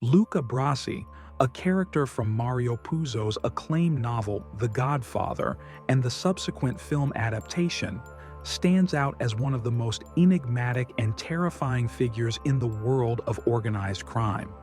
Luca Brasi, a character from Mario Puzo's acclaimed novel The Godfather and the subsequent film adaptation, stands out as one of the most enigmatic and terrifying figures in the world of organized crime.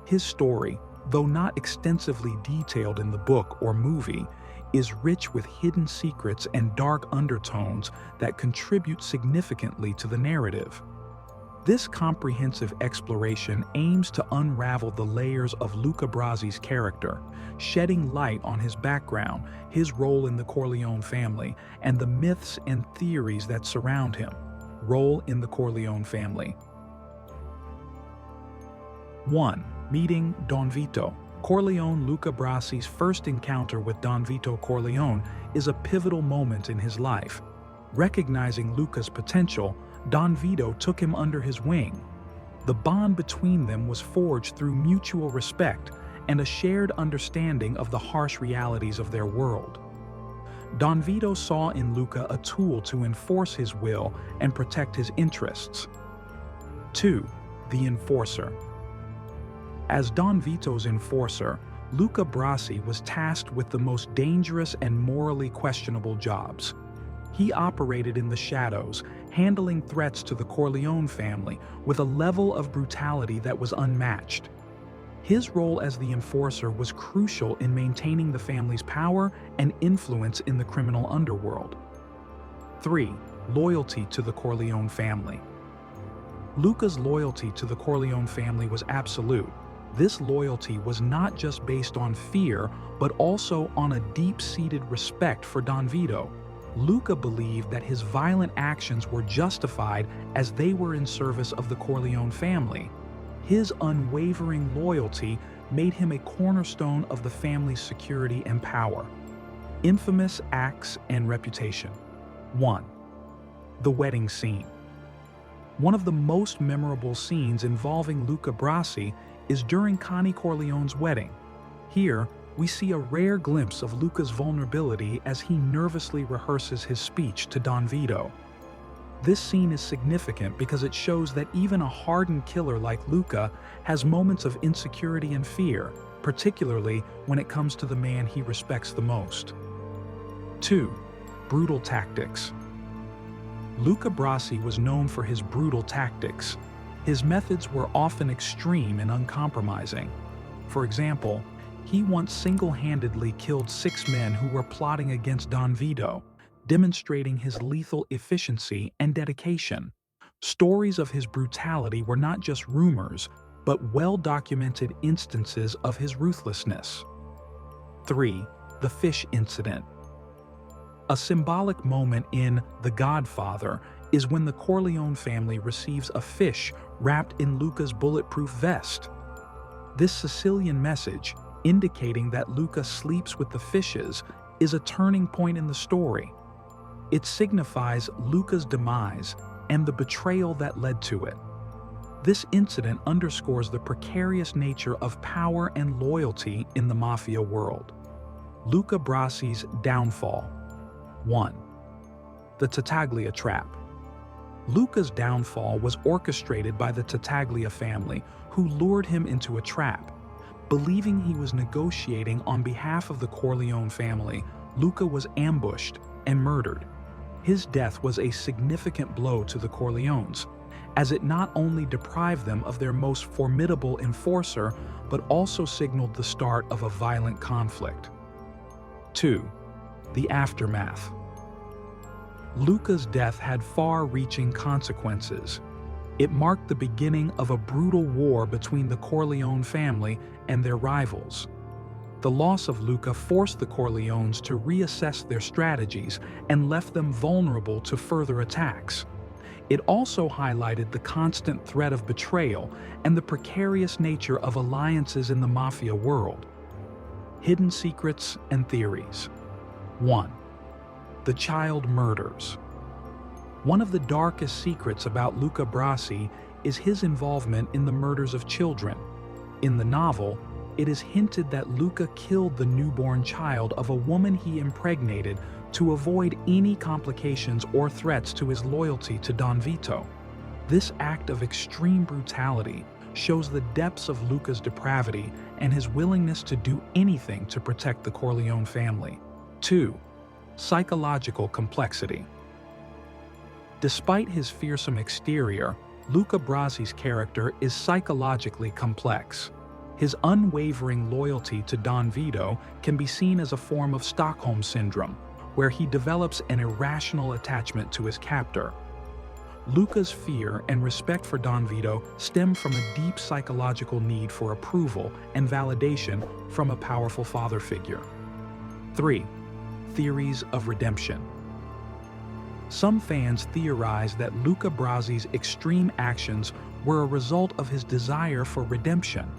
His story, though not extensively detailed in the book or movie, is rich with hidden secrets and dark undertones that contribute significantly to the narrative. This comprehensive exploration aims to unravel the layers of Luca Brasi's character, shedding light on his background, his role in the Corleone family, and the myths and theories that surround him. Role in the Corleone family. 1. Meeting Don Vito. Corleone Luca Brasi's first encounter with Don Vito Corleone is a pivotal moment in his life. Recognizing Luca's potential, Don Vito took him under his wing. The bond between them was forged through mutual respect and a shared understanding of the harsh realities of their world. Don Vito saw in Luca a tool to enforce his will and protect his interests. 2. The Enforcer. As Don Vito's enforcer, Luca Brasi was tasked with the most dangerous and morally questionable jobs. He operated in the shadows, handling threats to the Corleone family with a level of brutality that was unmatched. His role as the enforcer was crucial in maintaining the family's power and influence in the criminal underworld. 3. Loyalty to the Corleone family. Luca's loyalty to the Corleone family was absolute. This loyalty was not just based on fear, but also on a deep-seated respect for Don Vito. Luca believed that his violent actions were justified as they were in service of the Corleone family. His unwavering loyalty made him a cornerstone of the family's security and power. Infamous acts and reputation. 1. The wedding scene. One of the most memorable scenes involving Luca Brasi is during Connie Corleone's wedding. Here, we see a rare glimpse of Luca's vulnerability as he nervously rehearses his speech to Don Vito. This scene is significant because it shows that even a hardened killer like Luca has moments of insecurity and fear, particularly when it comes to the man he respects the most. 2. Brutal tactics. Luca Brasi was known for his brutal tactics. His methods were often extreme and uncompromising. For example, he once single-handedly killed 6 men who were plotting against Don Vito, demonstrating his lethal efficiency and dedication. Stories of his brutality were not just rumors, but well-documented instances of his ruthlessness. 3. The fish incident. A symbolic moment in The Godfather is when the Corleone family receives a fish wrapped in Luca's bulletproof vest. This Sicilian message, indicating that Luca sleeps with the fishes, is a turning point in the story. It signifies Luca's demise and the betrayal that led to it. This incident underscores the precarious nature of power and loyalty in the Mafia world. Luca Brasi's downfall. 1. The Tattaglia trap. Luca's downfall was orchestrated by the Tattaglia family, who lured him into a trap. Believing he was negotiating on behalf of the Corleone family, Luca was ambushed and murdered. His death was a significant blow to the Corleones, as it not only deprived them of their most formidable enforcer, but also signaled the start of a violent conflict. 2. The aftermath. Luca's death had far-reaching consequences. It marked the beginning of a brutal war between the Corleone family and their rivals. The loss of Luca forced the Corleones to reassess their strategies and left them vulnerable to further attacks. It also highlighted the constant threat of betrayal and the precarious nature of alliances in the Mafia world. Hidden secrets and theories. 1. The child murders. One of the darkest secrets about Luca Brasi is his involvement in the murders of children. In the novel, it is hinted that Luca killed the newborn child of a woman he impregnated to avoid any complications or threats to his loyalty to Don Vito. This act of extreme brutality, shows the depths of Luca's depravity and his willingness to do anything to protect the Corleone family. 2. Psychological complexity. Despite his fearsome exterior, Luca Brasi's character is psychologically complex. His unwavering loyalty to Don Vito can be seen as a form of Stockholm Syndrome, where he develops an irrational attachment to his captor. Luca's fear and respect for Don Vito stem from a deep psychological need for approval and validation from a powerful father figure. 3. Theories of redemption. Some fans theorize that Luca Brasi's extreme actions were a result of his desire for redemption.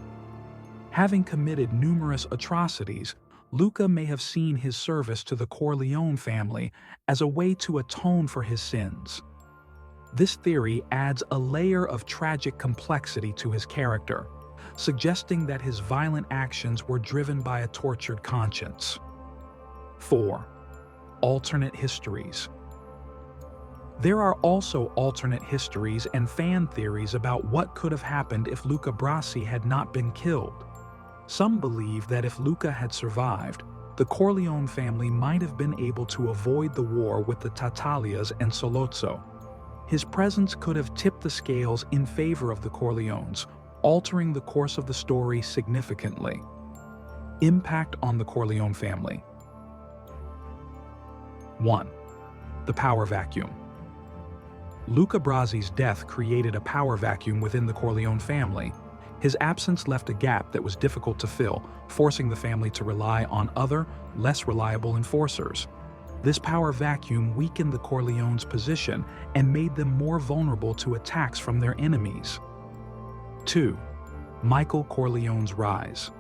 Having committed numerous atrocities, Luca may have seen his service to the Corleone family as a way to atone for his sins. This theory adds a layer of tragic complexity to his character, suggesting that his violent actions were driven by a tortured conscience. 4. Alternate histories. There are also alternate histories and fan theories about what could have happened if Luca Brasi had not been killed. Some believe that if Luca had survived, the Corleone family might have been able to avoid the war with the Tattaglias and Sollozzo. His presence could have tipped the scales in favor of the Corleones, altering the course of the story significantly. Impact on the Corleone family. 1. The power vacuum. Luca Brasi's death created a power vacuum within the Corleone family. His absence left a gap that was difficult to fill, forcing the family to rely on other, less reliable enforcers. This power vacuum weakened the Corleones' position and made them more vulnerable to attacks from their enemies. 2. Michael Corleone's rise.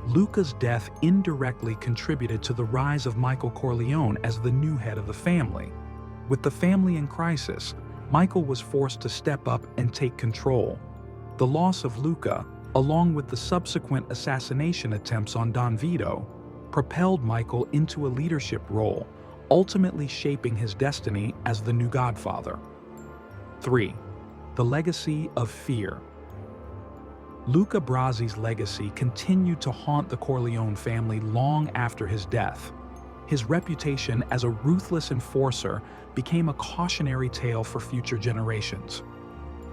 Luca's death indirectly contributed to the rise of Michael Corleone as the new head of the family. With the family in crisis, Michael was forced to step up and take control. The loss of Luca, along with the subsequent assassination attempts on Don Vito, propelled Michael into a leadership role, ultimately shaping his destiny as the new Godfather. 3. The legacy of fear. Luca Brasi's legacy continued to haunt the Corleone family long after his death. His reputation as a ruthless enforcer became a cautionary tale for future generations.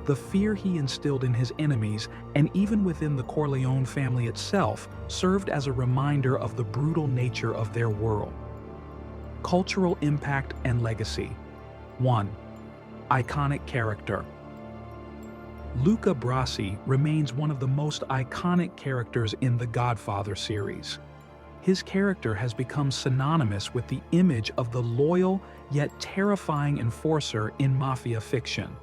The fear he instilled in his enemies, and even within the Corleone family itself, served as a reminder of the brutal nature of their world. Cultural impact and legacy. 1. Iconic character. Luca Brasi remains one of the most iconic characters in the Godfather series. His character has become synonymous with the image of the loyal yet terrifying enforcer in Mafia fiction.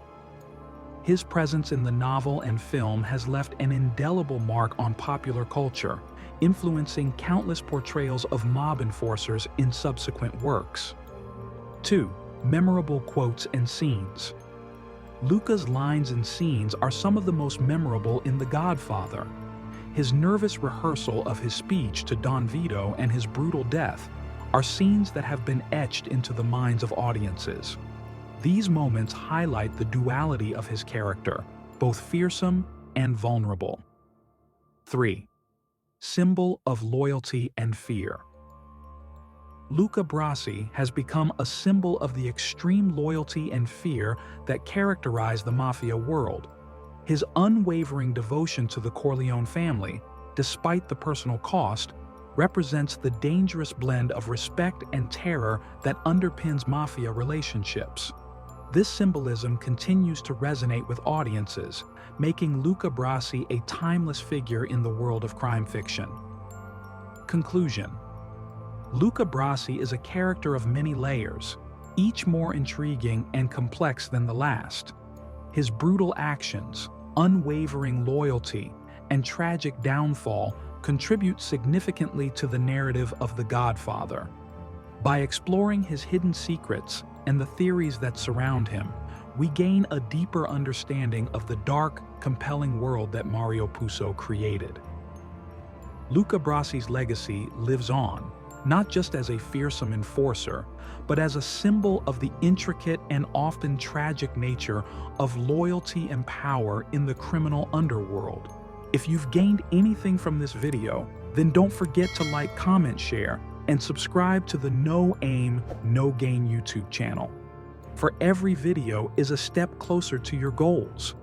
His presence in the novel and film has left an indelible mark on popular culture, influencing countless portrayals of mob enforcers in subsequent works. 2. Memorable quotes and scenes. Luca's lines and scenes are some of the most memorable in The Godfather. His nervous rehearsal of his speech to Don Vito and his brutal death are scenes that have been etched into the minds of audiences. These moments highlight the duality of his character, both fearsome and vulnerable. 3. Symbol of loyalty and fear. Luca Brasi has become a symbol of the extreme loyalty and fear that characterize the Mafia world. His unwavering devotion to the Corleone family, despite the personal cost, represents the dangerous blend of respect and terror that underpins Mafia relationships. This symbolism continues to resonate with audiences, making Luca Brasi a timeless figure in the world of crime fiction. Conclusion. Luca Brasi is a character of many layers, each more intriguing and complex than the last. His brutal actions, unwavering loyalty, and tragic downfall contribute significantly to the narrative of The Godfather. By exploring his hidden secrets and the theories that surround him, we gain a deeper understanding of the dark, compelling world that Mario Puzo created. Luca Brasi's legacy lives on, not just as a fearsome enforcer, but as a symbol of the intricate and often tragic nature of loyalty and power in the criminal underworld. If you've gained anything from this video, then don't forget to like, comment, share, and subscribe to the No Aim, No Gain YouTube channel. For every video is a step closer to your goals.